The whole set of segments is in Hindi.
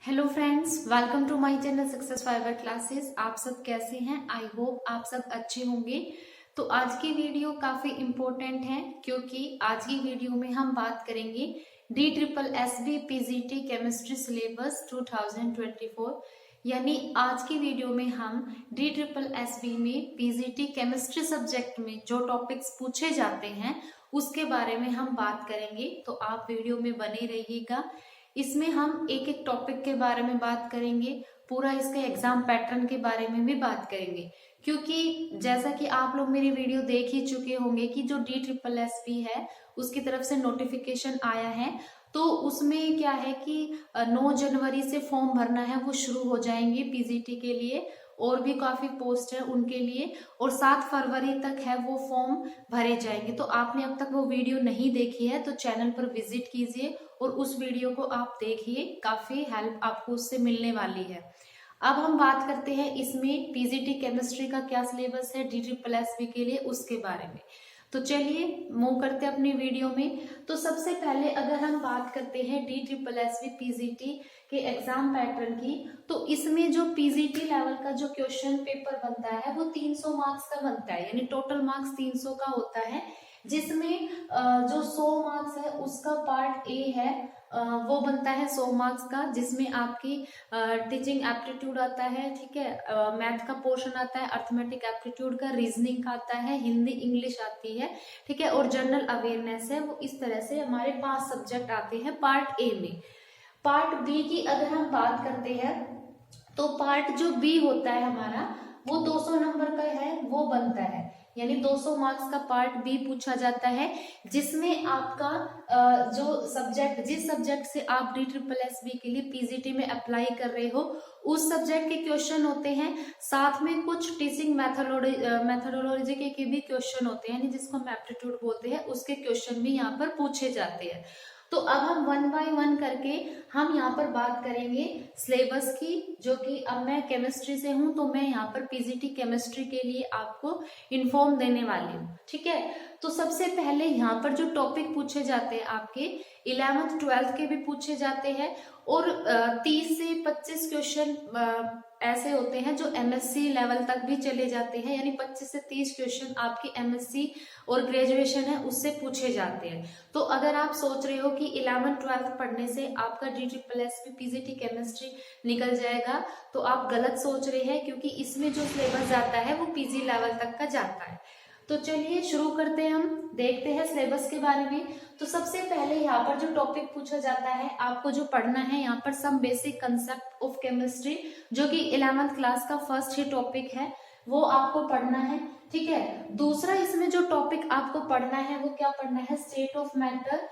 Hello friends, welcome to my channel Success Fiber Classes. आप सब कैसे हैं? आई होप आप सब अच्छे होंगे। तो आज की वीडियो काफी इम्पोर्टेंट है क्योंकि आज की वीडियो में हम बात करेंगे DSSB PGT केमिस्ट्री सिलेबस 2024। यानी आज की वीडियो में हम DSSB में PGT केमिस्ट्री सब्जेक्ट में जो टॉपिक्स पूछे जाते हैं उसके बारे में हम बात करेंगे। तो आप वीडियो में बने रहिएगा। इसमें हम एक एक टॉपिक के बारे में बात करेंगे, पूरा इसके एग्जाम पैटर्न के बारे में भी बात करेंगे। क्योंकि जैसा कि आप लोग मेरी वीडियो देख ही चुके होंगे कि जो DSSB है उसकी तरफ से नोटिफिकेशन आया है, तो उसमें क्या है कि 9 जनवरी से फॉर्म भरना है वो शुरू हो जाएंगे पीजीटी के लिए। और भी काफी पोस्ट है उनके लिए, और 7 फरवरी तक है वो फॉर्म भरे जाएंगे। तो आपने अब तक वो वीडियो नहीं देखी है तो चैनल पर विजिट कीजिए और उस वीडियो को आप देखिए, काफी हेल्प आपको उससे मिलने वाली है। अब हम बात करते हैं इसमें पीजीटी केमिस्ट्री का क्या सिलेबस है DSSB के लिए, उसके बारे में। तो चलिए मूव करते हैं अपनी वीडियो में। तो सबसे पहले अगर हम बात करते हैं DSSB PGT के एग्जाम पैटर्न की, तो इसमें जो PGT लेवल का जो क्वेश्चन पेपर बनता है वो 300 मार्क्स का बनता है, यानी टोटल मार्क्स 300 का होता है। जिसमें जो 100 मार्क्स है उसका पार्ट ए है, वो बनता है 100 मार्क्स का, जिसमें आपकी टीचिंग एप्टीट्यूड आता है, ठीक है, मैथ का पोर्शन आता है, अर्थमेटिक एप्टीट्यूड का, रीजनिंग का आता है, हिंदी इंग्लिश आती है, ठीक है, और जनरल अवेयरनेस है। वो इस तरह से हमारे 5 सब्जेक्ट आते हैं पार्ट ए में। पार्ट बी की अगर हम बात करते हैं तो पार्ट जो बी होता है हमारा वो 200 नंबर का है, वो बनता है, यानी 200 मार्क्स का पार्ट बी पूछा जाता है, जिसमें आपका जो सब्जेक्ट, जिस सब्जेक्ट से आप DSSB के लिए पीजीटी में अप्लाई कर रहे हो उस सब्जेक्ट के क्वेश्चन होते हैं। साथ में कुछ टीचिंग मैथोडोलॉजी के भी क्वेश्चन होते हैं, यानी जिसको हम एप्टीट्यूड बोलते हैं, उसके क्वेश्चन भी यहाँ पर पूछे जाते हैं। तो अब हम 1 बाय 1 करके हम यहाँ पर बात करेंगे सिलेबस की, जो कि अब मैं केमिस्ट्री से हूं तो मैं यहाँ पर पीजीटी केमिस्ट्री के लिए आपको इन्फॉर्म देने वाली हूँ, ठीक है। तो सबसे पहले यहाँ पर जो टॉपिक पूछे जाते हैं आपके 11th 12th के भी पूछे जाते हैं, और 30 से 25 क्वेश्चन ऐसे होते हैं जो MSc लेवल तक भी चले जाते हैं, यानी 25 से 30 क्वेश्चन आपके MSc और ग्रेजुएशन है उससे पूछे जाते हैं। तो अगर आप सोच रहे हो कि 11th 12th पढ़ने से आपका DSSB PGT केमिस्ट्री निकल जाएगा, तो आप गलत सोच रहे हैं, क्योंकि इसमें जो सिलेबस जाता है वो PG लेवल तक का जाता है। तो चलिए शुरू करते हैं, हम देखते हैं सिलेबस के बारे में। तो सबसे पहले यहाँ पर जो टॉपिक पूछा जाता है, आपको जो पढ़ना है यहाँ पर some basic concept of chemistry, जो कि 11th क्लास का फर्स्ट ही टॉपिक है, वो आपको पढ़ना है, ठीक है। दूसरा इसमें जो टॉपिक आपको पढ़ना है वो क्या पढ़ना है, स्टेट ऑफ मैटर,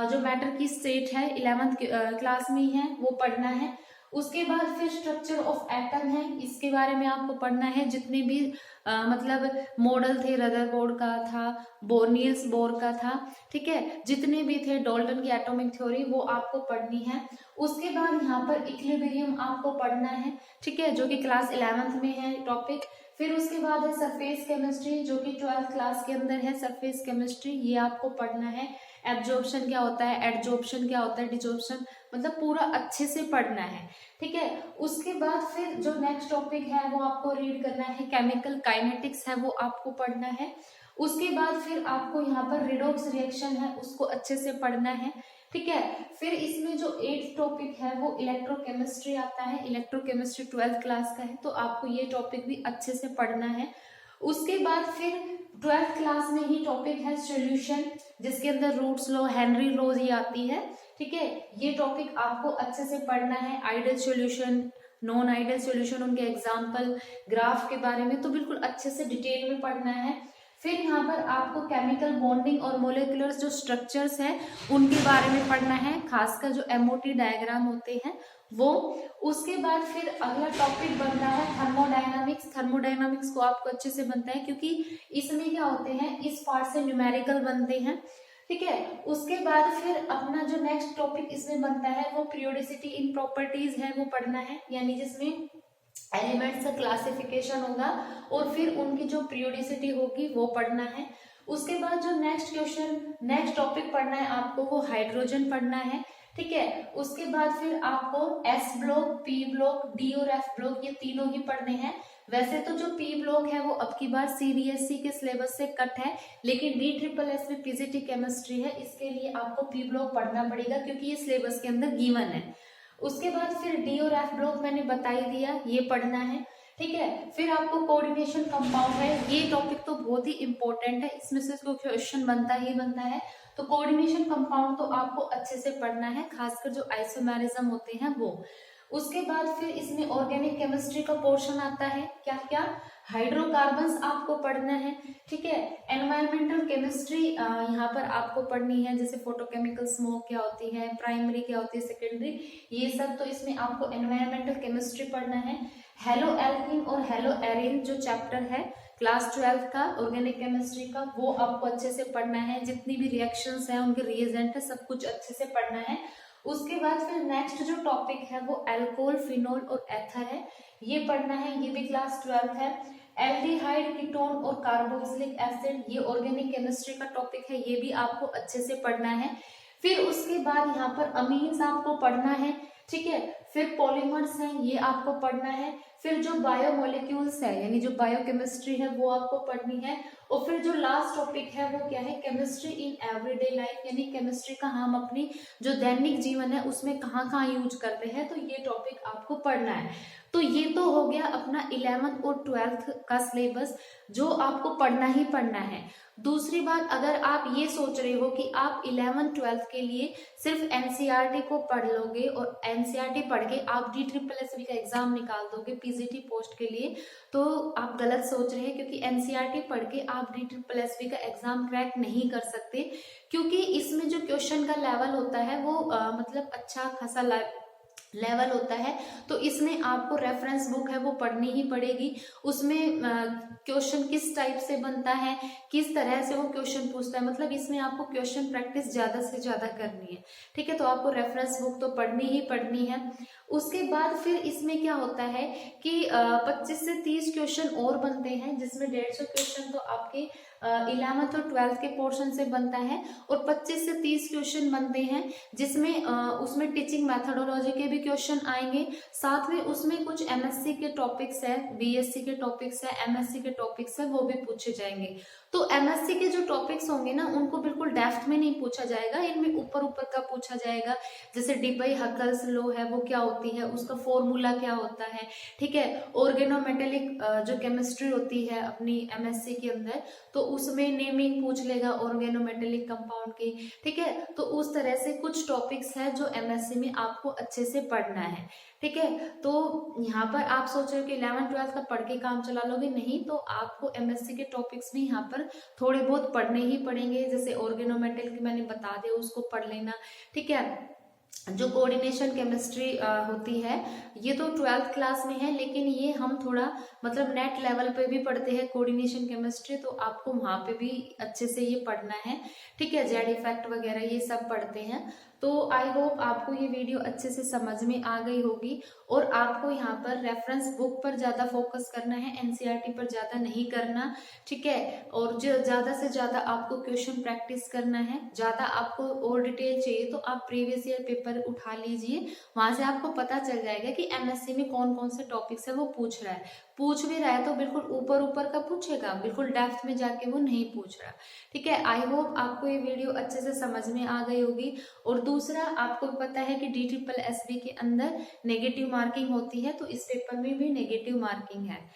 जो मैटर की स्टेट है 11th क्लास में ही है, वो पढ़ना है। उसके बाद फिर स्ट्रक्चर ऑफ एटम है, इसके बारे में आपको पढ़ना है। जितने भी मतलब मॉडल थे, रदरफोर्ड का था, नील्स बोर का था, ठीक है, जितने भी थे, डाल्टन की एटॉमिक थ्योरी, वो आपको पढ़नी है। उसके बाद यहाँ पर इक्विलिब्रियम आपको पढ़ना है, ठीक है, जो कि क्लास 11th में है टॉपिक। फिर उसके बाद है सरफेस केमिस्ट्री, जो कि 12th क्लास के अंदर है सरफेस केमिस्ट्री, ये आपको पढ़ना है। एब्जॉर्प्शन क्या होता है, एडजॉर्प्शन क्या होता है, डिजॉर्प्शन, मतलब पूरा अच्छे से पढ़ना है, ठीक है। उसके बाद फिर जो नेक्स्ट टॉपिक है वो आपको रीड करना है, केमिकल काइनेटिक्स है, वो आपको पढ़ना है। उसके बाद फिर आपको यहाँ पर रिडॉक्स रिएक्शन है, उसको अच्छे से पढ़ना है, ठीक है। फिर इसमें जो 8th टॉपिक है वो इलेक्ट्रोकेमिस्ट्री आता है, इलेक्ट्रोकेमिस्ट्री 12th क्लास का है, तो आपको ये टॉपिक भी अच्छे से पढ़ना है। उसके बाद फिर 12th क्लास में ही टॉपिक है सॉल्यूशन, जिसके अंदर रूट्स लॉ, हेनरी लॉ ही आती है, ठीक है। ये टॉपिक आपको अच्छे से पढ़ना है। Ideal solution, non ideal solution, उनके एग्जांपल, ग्राफ के बारे में तो बिल्कुल अच्छे से डिटेल में पढ़ना है। फिर यहाँ पर आपको केमिकल बॉन्डिंग और मोलिकुलर जो स्ट्रक्चर्स हैं उनके बारे में पढ़ना है, खासकर जो MOT डायग्राम होते हैं वो। उसके बाद फिर अगला टॉपिक बनता है थर्मोडायनामिक्स। थर्मोडायनामिक्स को आपको अच्छे से बनता है, क्योंकि इसमें क्या होते हैं, इस पार्ट से न्यूमेरिकल बनते हैं, ठीक है। उसके बाद फिर अपना जो नेक्स्ट टॉपिक इसमें बनता है वो पीरियोडिसिटी इन प्रॉपर्टीज है, वो पढ़ना है, यानी जिसमें एलिमेंट्स का क्लासिफिकेशन होगा और फिर उनकी जो पीरियोडिसिटी होगी वो पढ़ना है। उसके बाद जो नेक्स्ट टॉपिक पढ़ना है आपको वो हाइड्रोजन पढ़ना है, ठीक है। उसके बाद फिर आपको S block, P block, D और एफ ब्लॉक ये तीनों ही पढ़ने हैं। वैसे तो जो पी ब्लॉक है वो अब की बार सीबीएसई के सिलेबस से कट है, लेकिन डी ट्रिपल एस में पीजीटी केमिस्ट्री है, इसके लिए आपको पी ब्लॉक पढ़ना पड़ेगा क्योंकि ये सिलेबस के अंदर गिवन है। उसके बाद फिर डी और एफ ब्लॉक मैंने बता ही दिया, ये पढ़ना है, ठीक है। फिर आपको कोऑर्डिनेशन कंपाउंड है, ये टॉपिक तो बहुत ही इंपॉर्टेंट है, इसमें से क्वेश्चन बनता ही बनता है। तो कोऑर्डिनेशन कंपाउंड तो आपको अच्छे से पढ़ना है, खासकर जो आइसोमेरिज्म होते हैं वो। उसके बाद फिर इसमें ऑर्गेनिक केमिस्ट्री का पोर्शन आता है, क्या क्या, हाइड्रोकार्बन्स आपको पढ़ना है, ठीक है। एनवायरमेंटल केमिस्ट्री यहाँ पर आपको पढ़नी है, जैसे फोटोकेमिकल स्मोक क्या होती है, प्राइमरी क्या होती है, सेकेंडरी, ये सब तो इसमें आपको एनवायरमेंटल केमिस्ट्री पढ़ना है। हेलो एल्कीन और हेलो एरिन जो चैप्टर है क्लास 12 का ऑर्गेनिक केमिस्ट्री का, वो आपको अच्छे से पढ़ना है, जितनी भी रिएक्शंस हैं उनके रिएजेंट है सब कुछ अच्छे से पढ़ना है। उसके बाद फिर नेक्स्ट जो टॉपिक है वो अल्कोहल, फिनोल और एथर है, ये पढ़ना है, ये भी क्लास 12 है। एल्डिहाइड, कीटोन और कार्बोक्सिलिक एसिड, ये ऑर्गेनिक केमिस्ट्री का टॉपिक है, ये भी आपको अच्छे से पढ़ना है। फिर उसके बाद यहाँ पर अमीन्स आपको पढ़ना है, ठीक है। फिर पॉलीमर्स हैं, ये आपको पढ़ना है। फिर जो बायोमोलिक्यूल्स है यानी जो बायोकेमिस्ट्री है वो आपको पढ़नी है। और फिर जो लास्ट टॉपिक है वो क्या है, केमिस्ट्री इन एवरीडे लाइफ, यानी केमिस्ट्री का हम अपनी जो दैनिक जीवन है उसमें कहाँ कहाँ यूज करते हैं, तो ये टॉपिक आपको पढ़ना है। तो ये तो हो गया अपना 11th और 12th का सिलेबस जो आपको पढ़ना ही पढ़ना है। दूसरी बात, अगर आप ये सोच रहे हो कि आप 11th 12th के लिए सिर्फ एनसीईआरटी को पढ़ लोगे और एनसीईआरटी पढ़ के आप डी ट्रिपल एस बी का एग्जाम निकाल दोगे पीजीटी पोस्ट के लिए, तो आप गलत सोच रहे हैं, क्योंकि एनसीईआरटी पढ़ के आप डी ट्रिपल एस बी का एग्जाम क्रैक नहीं कर सकते, क्योंकि इसमें जो क्वेश्चन का लेवल होता है वो मतलब अच्छा खासा लेवल होता है। तो इसमें आपको रेफरेंस बुक है वो पढ़नी ही पड़ेगी, उसमें क्वेश्चन किस टाइप से बनता है, किस तरह से वो क्वेश्चन पूछता है, मतलब इसमें आपको क्वेश्चन प्रैक्टिस ज्यादा से ज्यादा करनी है, ठीक है। तो आपको रेफरेंस बुक तो पढ़नी ही पढ़नी है। उसके बाद फिर इसमें क्या होता है कि 25 से 30 क्वेश्चन और बनते हैं, जिसमें 150 क्वेश्चन तो आपके 11th और 12th के पोर्शन से बनता है, और 25 से 30 क्वेश्चन बनते हैं जिसमें उसमें टीचिंग मेथोडोलॉजी के भी क्वेश्चन आएंगे, साथ में उसमें कुछ एमएससी के टॉपिक्स है, बीएससी के टॉपिक्स है, एमएससी के टॉपिक्स है, वो भी पूछे जाएंगे। तो एमएससी के जो टॉपिक्स होंगे ना उनको बिल्कुल डेप्थ में नहीं पूछा जाएगा, इनमें ऊपर ऊपर का पूछा जाएगा, जैसे डिबाई-हकल्स लॉ है वो क्या होती है, उसका फॉर्मूला क्या होता है, ठीक है। ऑर्गेनोमेटेलिक जो केमिस्ट्री होती है अपनी एमएससी के अंदर, तो उसमें नेमिंग पूछ लेगा ऑर्गेनोमेटेलिक कंपाउंड की, ठीक है। तो उस तरह से कुछ टॉपिक्स है जो एमएससी में आपको अच्छे से पढ़ना है, ठीक है। तो यहाँ पर आप सोच रहे हो कि 11th 12th का पढ़ के काम चला लोगे, नहीं, तो आपको एमएससी के टॉपिक्स भी यहाँ पर थोड़े बहुत पढ़ने ही पड़ेंगे, जैसे ऑर्गेनोमेटल की मैंने बता दिया उसको पढ़ लेना, ठीक है। जो कोऑर्डिनेशन केमिस्ट्री होती है ये तो 12th क्लास में है, लेकिन ये हम थोड़ा मतलब नेट लेवल पे भी पढ़ते हैं कोऑर्डिनेशन केमिस्ट्री, तो आपको वहां पे भी अच्छे से ये पढ़ना है, ठीक है। जेड इफेक्ट वगैरह ये सब पढ़ते हैं। तो आई होप आपको ये वीडियो अच्छे से समझ में आ गई होगी, और आपको यहाँ पर रेफरेंस बुक पर ज्यादा फोकस करना है, एनसीईआरटी पर ज्यादा नहीं करना, ठीक है। और जो ज्यादा से ज्यादा आपको क्वेश्चन प्रैक्टिस करना है, ज्यादा आपको और डिटेल चाहिए तो आप प्रीवियस ईयर पेपर उठा लीजिए, वहां से आपको पता चल जाएगा कि एमएससी में कौन कौन से टॉपिक्स है वो पूछ रहा है। पूछ भी रहा है तो बिल्कुल ऊपर ऊपर का पूछेगा, बिल्कुल डेप्थ में जाके वो नहीं पूछ रहा, ठीक है। आई होप आपको ये वीडियो अच्छे से समझ में आ गई होगी। और दूसरा, आपको पता है कि डी ट्रिपल एस बी के अंदर नेगेटिव मार्किंग होती है, तो इस पेपर में भी नेगेटिव मार्किंग है।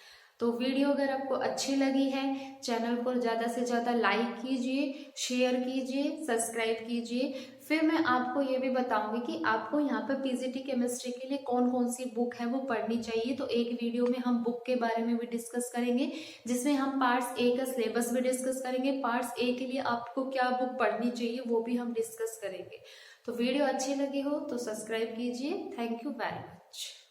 तो वीडियो अगर आपको अच्छी लगी है, चैनल को ज़्यादा से ज़्यादा लाइक कीजिए, शेयर कीजिए, सब्सक्राइब कीजिए। फिर मैं आपको ये भी बताऊंगी कि आपको यहाँ पर पीजीटी केमिस्ट्री के लिए कौन कौन सी बुक है वो पढ़नी चाहिए। तो एक वीडियो में हम बुक के बारे में भी डिस्कस करेंगे, जिसमें हम पार्ट्स ए का सिलेबस भी डिस्कस करेंगे, पार्ट्स ए के लिए आपको क्या बुक पढ़नी चाहिए वो भी हम डिस्कस करेंगे। तो वीडियो अच्छी लगी हो तो सब्सक्राइब कीजिए। Thank you very much.